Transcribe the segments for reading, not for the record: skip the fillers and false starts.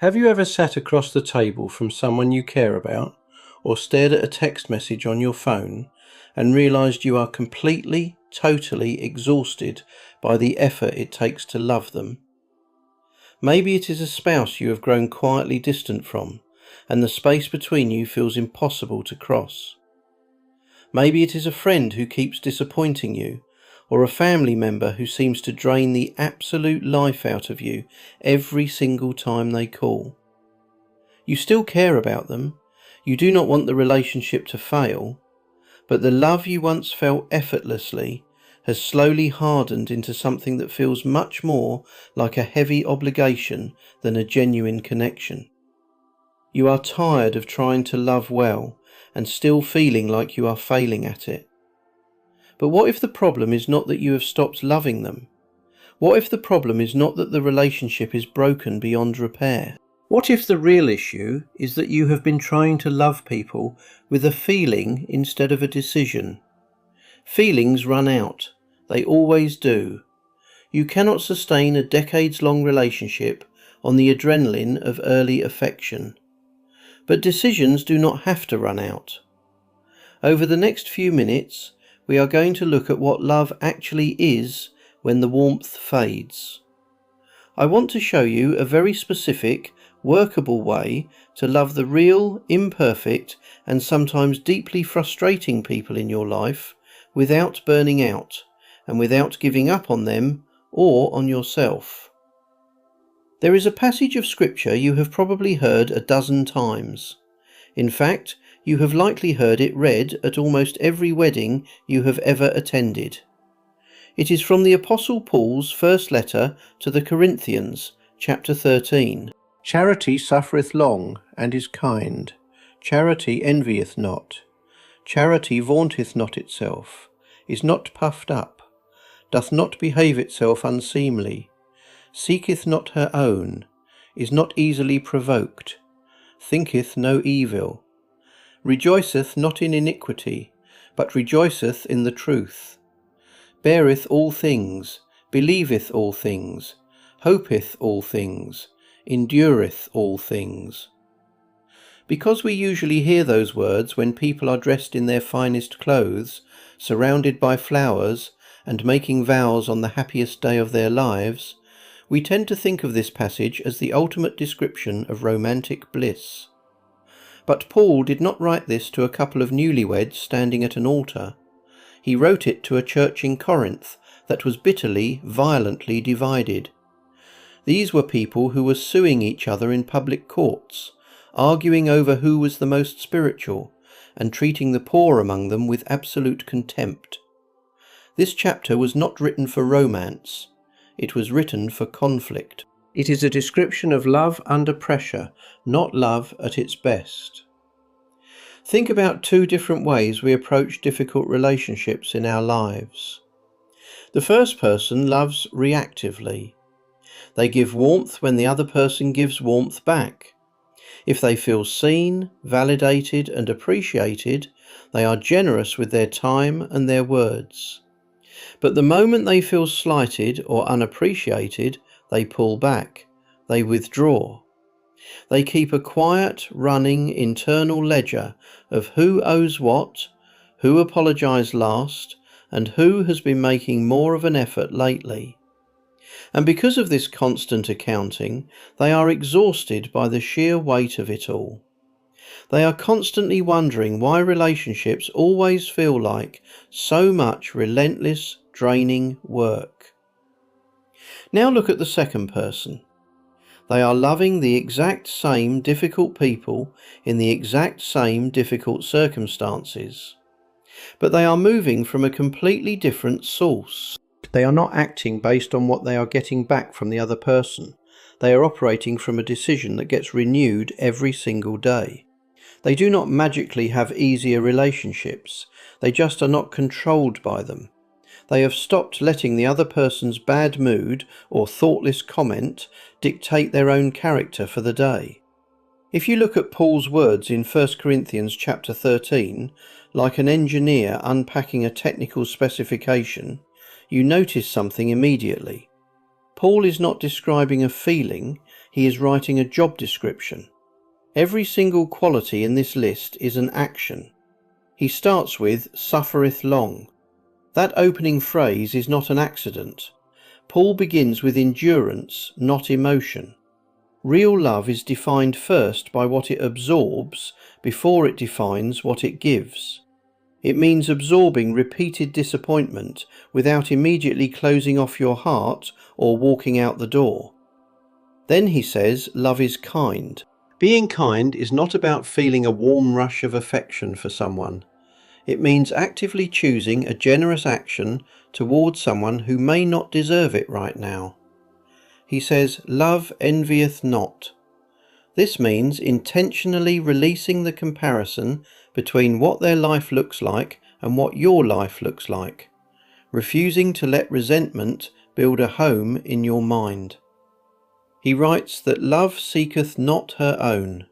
Have you ever sat across the table from someone you care about, or stared at a text message on your phone and realised you are completely, totally exhausted by the effort it takes to love them? Maybe it is a spouse you have grown quietly distant from, and the space between you feels impossible to cross. Maybe it is a friend who keeps disappointing you, or a family member who seems to drain the absolute life out of you every single time they call. You still care about them, you do not want the relationship to fail, but the love you once felt effortlessly has slowly hardened into something that feels much more like a heavy obligation than a genuine connection. You are tired of trying to love well and still feeling like you are failing at it. But what if the problem is not that you have stopped loving them? What if the problem is not that the relationship is broken beyond repair? What if the real issue is that you have been trying to love people with a feeling instead of a decision? Feelings run out. They always do. You cannot sustain a decades-long relationship on the adrenaline of early affection. But decisions do not have to run out. Over the next few minutes, we are going to look at what love actually is when the warmth fades. I want to show you a very specific, workable way to love the real, imperfect, and sometimes deeply frustrating people in your life without burning out, and without giving up on them or on yourself. There is a passage of scripture you have probably heard a dozen times. In fact, you have likely heard it read at almost every wedding you have ever attended. It is from the Apostle Paul's first letter to the Corinthians, chapter 13. Charity suffereth long, and is kind. Charity envieth not. Charity vaunteth not itself, is not puffed up, doth not behave itself unseemly, seeketh not her own, is not easily provoked, thinketh no evil, rejoiceth not in iniquity, but rejoiceth in the truth, beareth all things, believeth all things, hopeth all things, endureth all things. Because we usually hear those words when people are dressed in their finest clothes, surrounded by flowers, and making vows on the happiest day of their lives, we tend to think of this passage as the ultimate description of romantic bliss. But Paul did not write this to a couple of newlyweds standing at an altar. He wrote it to a church in Corinth that was bitterly, violently divided. These were people who were suing each other in public courts, arguing over who was the most spiritual, and treating the poor among them with absolute contempt. This chapter was not written for romance. It was written for conflict. It is a description of love under pressure, not love at its best. Think about two different ways we approach difficult relationships in our lives. The first person loves reactively. They give warmth when the other person gives warmth back. If they feel seen, validated, and appreciated, they are generous with their time and their words. But the moment they feel slighted or unappreciated, they pull back. They withdraw. They keep a quiet, running, internal ledger of who owes what, who apologized last, and who has been making more of an effort lately. And because of this constant accounting, they are exhausted by the sheer weight of it all. They are constantly wondering why relationships always feel like so much relentless, draining work. Now look at the second person. They are loving the exact same difficult people in the exact same difficult circumstances. But they are moving from a completely different source. They are not acting based on what they are getting back from the other person. They are operating from a decision that gets renewed every single day. They do not magically have easier relationships. They just are not controlled by them. They have stopped letting the other person's bad mood or thoughtless comment dictate their own character for the day. If you look at Paul's words in 1 Corinthians chapter 13, like an engineer unpacking a technical specification, you notice something immediately. Paul is not describing a feeling, he is writing a job description. Every single quality in this list is an action. He starts with suffereth long. That opening phrase is not an accident. Paul begins with endurance, not emotion. Real love is defined first by what it absorbs before it defines what it gives. It means absorbing repeated disappointment without immediately closing off your heart or walking out the door. Then he says, love is kind. Being kind is not about feeling a warm rush of affection for someone. It means actively choosing a generous action towards someone who may not deserve it right now. He says, love envieth not. This means intentionally releasing the comparison between what their life looks like and what your life looks like, refusing to let resentment build a home in your mind. He writes that love seeketh not her own.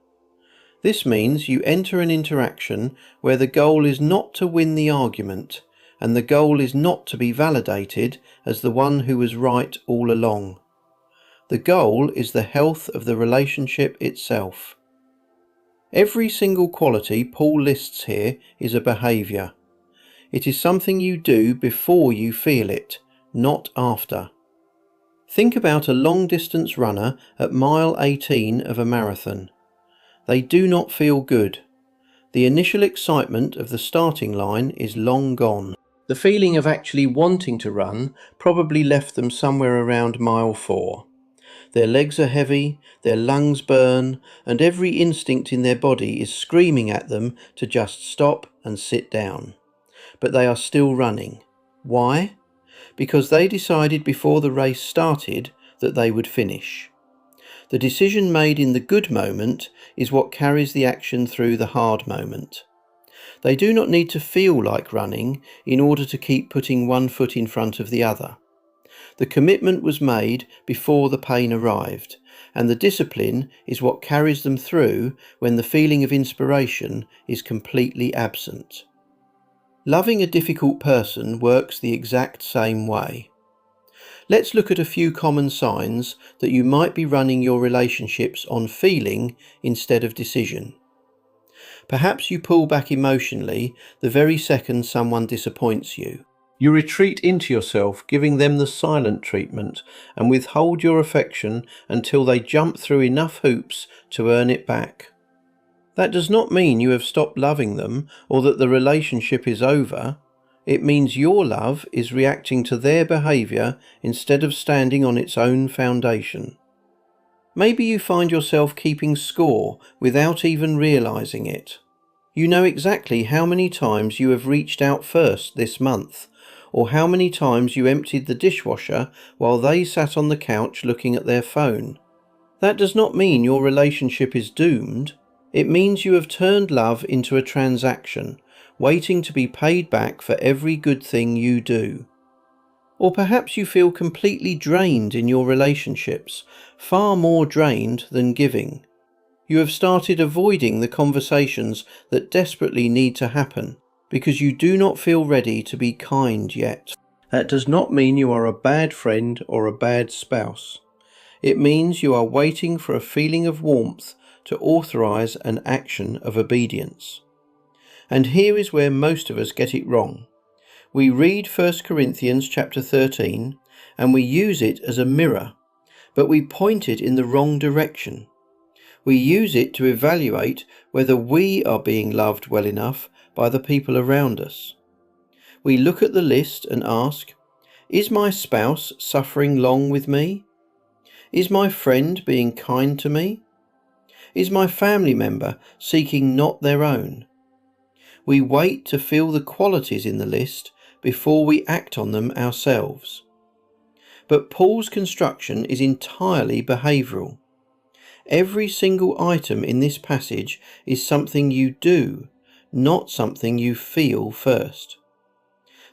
This means you enter an interaction where the goal is not to win the argument, and the goal is not to be validated as the one who was right all along. The goal is the health of the relationship itself. Every single quality Paul lists here is a behaviour. It is something you do before you feel it, not after. Think about a long-distance runner at mile 18 of a marathon. They do not feel good. The initial excitement of the starting line is long gone. The feeling of actually wanting to run probably left them somewhere around mile 4. Their legs are heavy, their lungs burn, and every instinct in their body is screaming at them to just stop and sit down. But they are still running. Why? Because they decided before the race started that they would finish. The decision made in the good moment is what carries the action through the hard moment. They do not need to feel like running in order to keep putting one foot in front of the other. The commitment was made before the pain arrived, and the discipline is what carries them through when the feeling of inspiration is completely absent. Loving a difficult person works the exact same way. Let's look at a few common signs that you might be running your relationships on feeling instead of decision. Perhaps you pull back emotionally the very second someone disappoints you. You retreat into yourself, giving them the silent treatment, and withhold your affection until they jump through enough hoops to earn it back. That does not mean you have stopped loving them or that the relationship is over. It means your love is reacting to their behaviour instead of standing on its own foundation. Maybe you find yourself keeping score without even realising it. You know exactly how many times you have reached out first this month, or how many times you emptied the dishwasher while they sat on the couch looking at their phone. That does not mean your relationship is doomed. It means you have turned love into a transaction, waiting to be paid back for every good thing you do. Or perhaps you feel completely drained in your relationships, far more drained than giving. You have started avoiding the conversations that desperately need to happen because you do not feel ready to be kind yet. That does not mean you are a bad friend or a bad spouse. It means you are waiting for a feeling of warmth to authorize an action of obedience. And here is where most of us get it wrong. We read 1 Corinthians chapter 13 and we use it as a mirror, but we point it in the wrong direction. We use it to evaluate whether we are being loved well enough by the people around us. We look at the list and ask, is my spouse suffering long with me? Is my friend being kind to me? Is my family member seeking not their own? We wait to feel the qualities in the list before we act on them ourselves. But Paul's construction is entirely behavioural. Every single item in this passage is something you do, not something you feel first.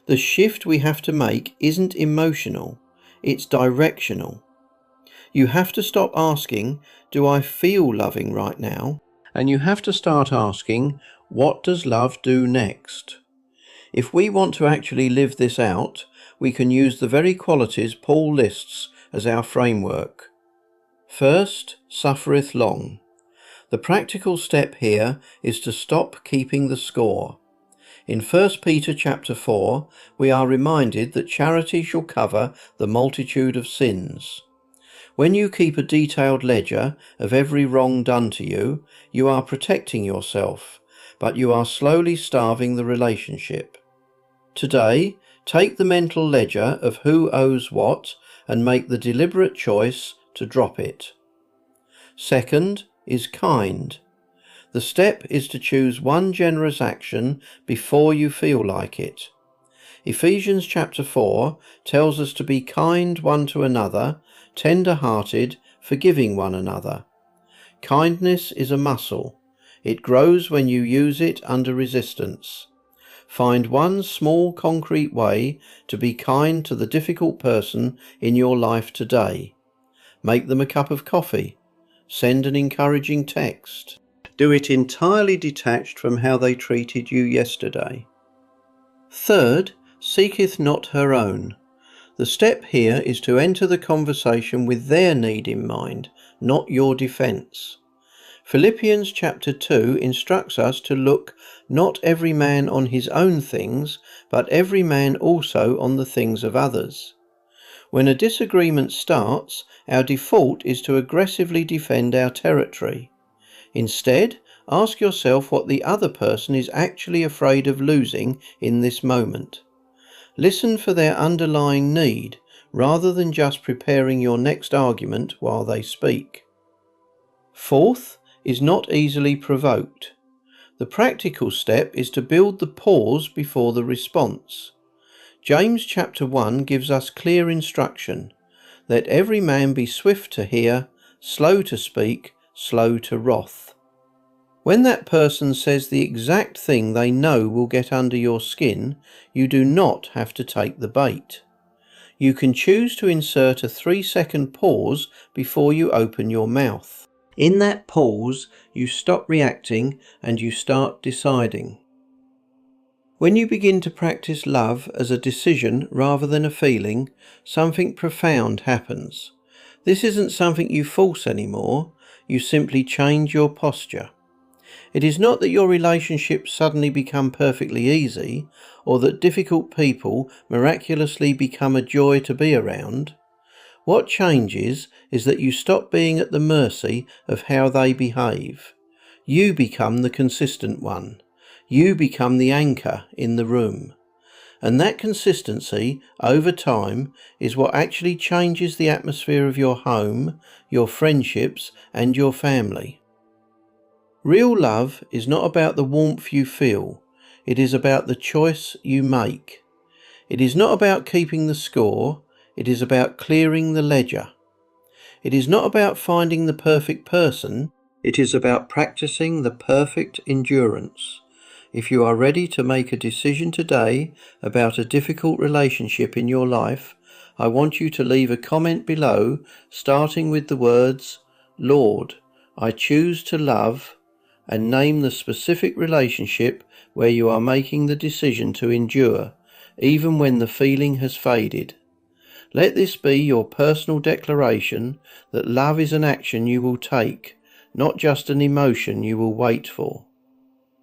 The shift we have to make isn't emotional, it's directional. You have to stop asking, do I feel loving right now? And you have to start asking, what does love do next? If we want to actually live this out, we can use the very qualities Paul lists as our framework. First suffereth long. The practical step here is to stop keeping the score. In 1 Peter chapter 4, we are reminded that charity shall cover the multitude of sins. When you keep a detailed ledger of every wrong done to you, you are protecting yourself, but you are slowly starving the relationship. Today, take the mental ledger of who owes what and make the deliberate choice to drop it. Second is kind. The step is to choose one generous action before you feel like it. Ephesians chapter 4 tells us to be kind one to another, tender-hearted, forgiving one another. Kindness is a muscle. It grows when you use it under resistance. Find one small concrete way to be kind to the difficult person in your life today. Make them a cup of coffee. Send an encouraging text. Do it entirely detached from how they treated you yesterday. Third, seeketh not her own. The step here is to enter the conversation with their need in mind, not your defence. Philippians chapter 2 instructs us to look not every man on his own things, but every man also on the things of others. When a disagreement starts, our default is to aggressively defend our territory. Instead, ask yourself what the other person is actually afraid of losing in this moment. Listen for their underlying need, rather than just preparing your next argument while they speak. Fourth is not easily provoked. The practical step is to build the pause before the response. James chapter 1 gives us clear instruction. Let every man be swift to hear, slow to speak, slow to wrath. When that person says the exact thing they know will get under your skin, you do not have to take the bait. You can choose to insert a 3-second pause before you open your mouth. In that pause, you stop reacting and you start deciding. When you begin to practice love as a decision rather than a feeling, something profound happens. This isn't something you force anymore, you simply change your posture. It is not that your relationships suddenly become perfectly easy, or that difficult people miraculously become a joy to be around. What changes is that you stop being at the mercy of how they behave. You become the consistent one. You become the anchor in the room. And that consistency, over time, is what actually changes the atmosphere of your home, your friendships, and your family. Real love is not about the warmth you feel. It is about the choice you make. It is not about keeping the score. It is about clearing the ledger. It is not about finding the perfect person. It is about practicing the perfect endurance. If you are ready to make a decision today about a difficult relationship in your life, I want you to leave a comment below, starting with the words, "Lord, I choose to love," and name the specific relationship where you are making the decision to endure, even when the feeling has faded. Let this be your personal declaration that love is an action you will take, not just an emotion you will wait for.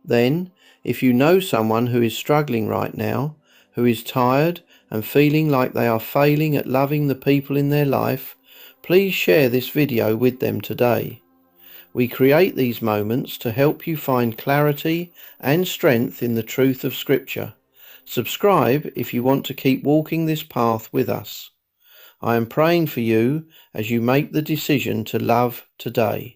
Then, if you know someone who is struggling right now, who is tired and feeling like they are failing at loving the people in their life, please share this video with them today. We create these moments to help you find clarity and strength in the truth of Scripture. Subscribe if you want to keep walking this path with us. I am praying for you as you make the decision to love today.